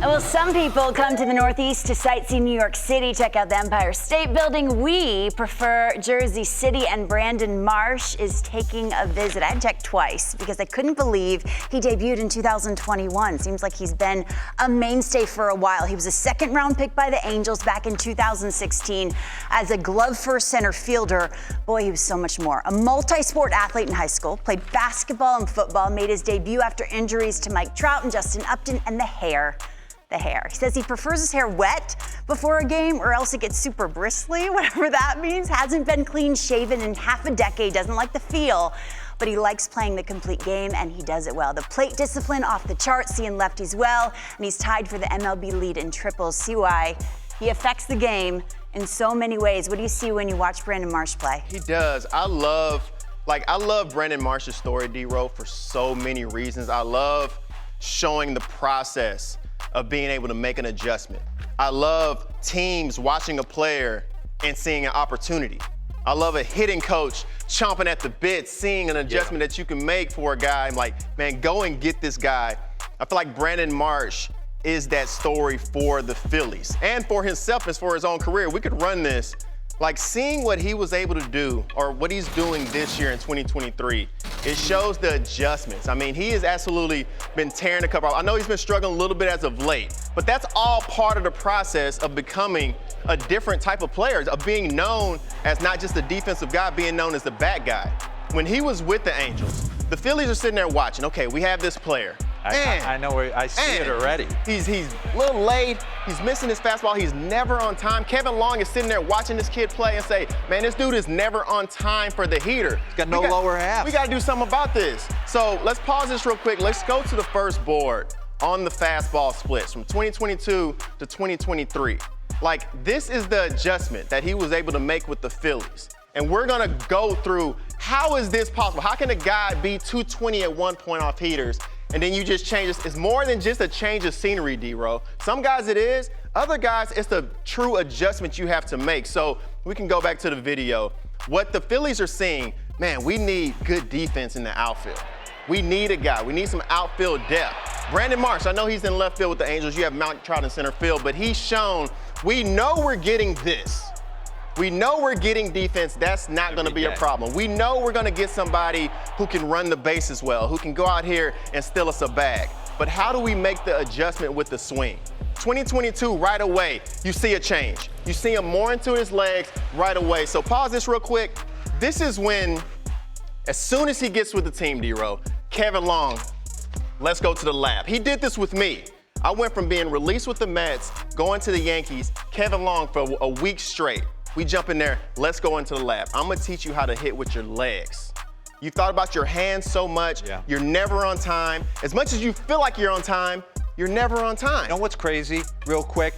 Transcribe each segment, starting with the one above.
Well, some people come to the Northeast to sightsee New York City, check out the Empire State Building. We prefer Jersey City, and Brandon Marsh is taking a visit. I checked twice because I couldn't believe he debuted in 2021. Seems like he's been a mainstay for a while. He was a second-round pick by the Angels back in 2016 as a glove-first center fielder. Boy, he was so much more. A multi-sport athlete in high school, played basketball and football, made his debut after injuries to Mike Trout and Justin Upton, and the hair. He says he prefers his hair wet before a game or else it gets super bristly, whatever that means. Hasn't been clean shaven in half a decade, doesn't like the feel, but he likes playing the complete game and he does it well. The plate discipline off the charts, seeing lefties well, and he's tied for the MLB lead in triples. See why he affects the game in so many ways. What do you see when you watch Brandon Marsh play? He does. I love Brandon Marsh's story, D-Ro, for so many reasons. I love showing the process of being able to make an adjustment. I love teams watching a player and seeing an opportunity. I love a hitting coach chomping at the bit, seeing an adjustment that you can make for a guy. I'm like, man, go and get this guy. I feel like Brandon Marsh is that story for the Phillies and for himself as for his own career. We could run this. Like, seeing what he was able to do or what he's doing this year in 2023, it shows the adjustments. I mean, he has absolutely been tearing the cover off. I know he's been struggling a little bit as of late, but that's all part of the process of becoming a different type of player, of being known as not just a defensive guy, being known as the bat guy. When he was with the Angels, the Phillies are sitting there watching, okay, we have this player. I know where I see it already. He's a little late. He's missing his fastball. He's never on time. Kevin Long is sitting there watching this kid play and say, man, this dude is never on time for the heater. He's got no lower half. We got to do something about this. So let's pause this real quick. Let's go to the first board on the fastball splits from 2022 to 2023. Like, this is the adjustment that he was able to make with the Phillies. And we're going to go through, how is this possible? How can a guy be 220 at one point off heaters and then you just change this? It's more than just a change of scenery, D-Ro. Some guys it is. Other guys, it's the true adjustment you have to make. So we can go back to the video. What the Phillies are seeing, man, we need good defense in the outfield. We need a guy. We need some outfield depth. Brandon Marsh, I know he's in left field with the Angels. You have Mike Trout in center field, but he's shown, we know we're getting this. We know we're getting defense. That's not going to be a problem. We know we're going to get somebody who can run the bases well, who can go out here and steal us a bag. But how do we make the adjustment with the swing? 2022, right away, you see a change. You see him more into his legs right away. So pause this real quick. This is when, as soon as he gets with the team, D-Ro, Kevin Long, let's go to the lab. He did this with me. I went from being released with the Mets, going to the Yankees, Kevin Long for a week straight. We jump in there, let's go into the lab. I'm gonna teach you how to hit with your legs. You thought about your hands so much, you're never on time. As much as you feel like you're on time, you're never on time. You know what's crazy, real quick?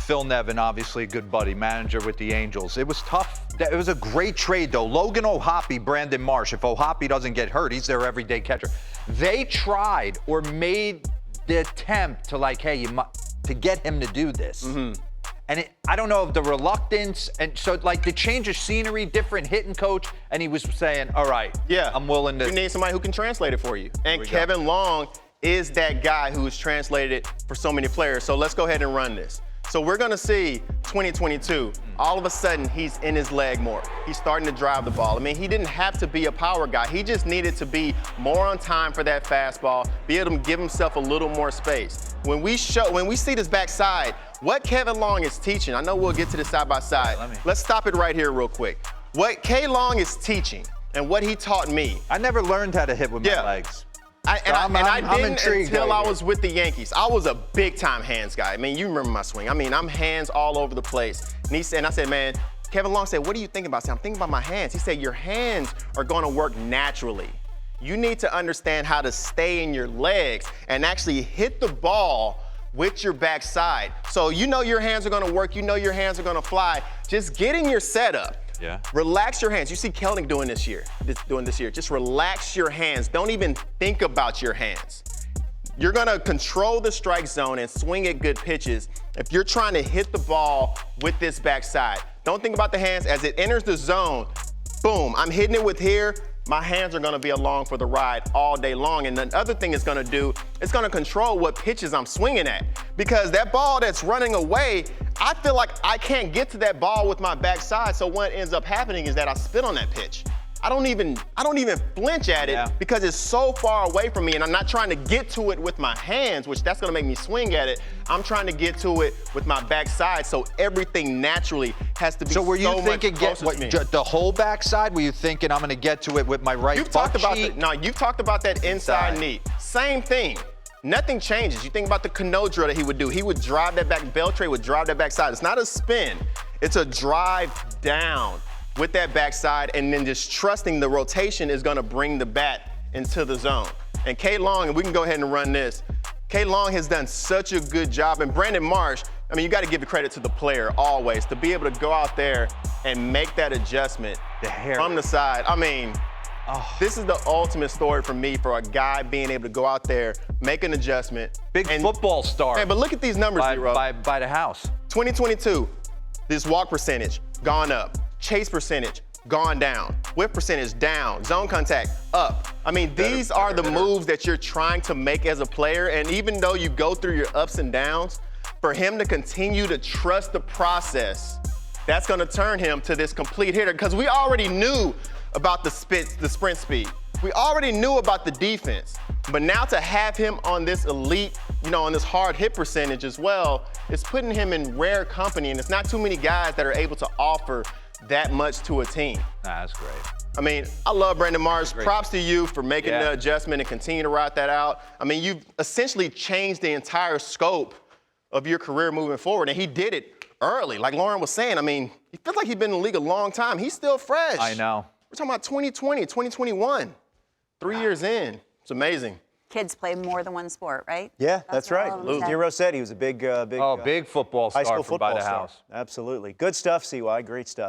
Phil Nevin, obviously a good buddy, manager with the Angels. It was tough. It was a great trade, though. Logan O'Hoppe, Brandon Marsh. If O'Hoppe doesn't get hurt, he's their everyday catcher. They tried or made the attempt to, like, hey, to get him to do this. And I don't know if the reluctance, and so like the change of scenery, different hitting coach, and he was saying, all right, I'm willing to. You need somebody who can translate it for you. And Kevin Long is that guy who has translated it for so many players. So let's go ahead and run this. So we're gonna see 2022, all of a sudden he's in his leg more. He's starting to drive the ball. I mean, he didn't have to be a power guy. He just needed to be more on time for that fastball, be able to give himself a little more space. When we see this backside, what Kevin Long is teaching, I know we'll get to this side by side. Let's stop it right here real quick. What K. Long is teaching and what he taught me. I never learned how to hit with my legs. I didn't until I was with the Yankees. I was a big-time hands guy. I mean, you remember my swing. I mean, I'm hands all over the place. And I said, man, Kevin Long said, what are you thinking about? I said, I'm thinking about my hands. He said, your hands are going to work naturally. You need to understand how to stay in your legs and actually hit the ball with your backside. So you know your hands are going to work. You know your hands are going to fly. Just getting your setup. Relax your hands. You see Kelnick doing this year. Just relax your hands. Don't even think about your hands. You're gonna control the strike zone and swing at good pitches if you're trying to hit the ball with this backside. Don't think about the hands. As it enters the zone, boom, I'm hitting it with here. My hands are gonna be along for the ride all day long. And the other thing it's gonna do, it's gonna control what pitches I'm swinging at. because that ball that's running away, I feel like I can't get to that ball with my backside. So what ends up happening is that I spit on that pitch. I don't even flinch at it because it's so far away from me, and I'm not trying to get to it with my hands, which that's gonna make me swing at it. I'm trying to get to it with my backside, so everything naturally has to be So were you much thinking closer to me. the whole backside? Were you thinking I'm going to get to it with my right You've butt talked about cheek? you've talked about that inside knee. Same thing. Nothing changes. You think about the Cano drill that he would do. He would drive that back, Beltray would drive that backside. It's not a spin, it's a drive down with that backside, and then just trusting the rotation is gonna bring the bat into the zone. And K Long, and we can go ahead and run this. K Long has done such a good job, and Brandon Marsh, I mean, you gotta give the credit to the player always, to be able to go out there and make that adjustment from the side. I mean, this is the ultimate story for me, for a guy being able to go out there, make an adjustment. Big football star. Hey, but look at these numbers, Zero. By the house. 2022, this walk percentage gone up, chase percentage gone down, whip percentage down, zone contact up. I mean, these are the moves that you're trying to make as a player, and even though you go through your ups and downs, for him to continue to trust the process, that's gonna turn him to this complete hitter, because we already knew about the sprint speed. We already knew about the defense, but now to have him on this elite, on this hard hit percentage as well, it's putting him in rare company, and it's not too many guys that are able to offer that much to a team. Nah, that's great. I mean, I love Brandon Marsh. Props to you for making the adjustment and continue to ride that out. I mean, you've essentially changed the entire scope of your career moving forward, and he did it early. Like Lauren was saying, I mean, he feels like he's been in the league a long time. He's still fresh. I know. We're talking about 2020, 2021. 3 years in. It's amazing. Kids play more than one sport, right? Yeah, that's right. all of them As Dero said, he was a big Big football high star school from by football the star. house. Absolutely. Good stuff, CY. Great stuff.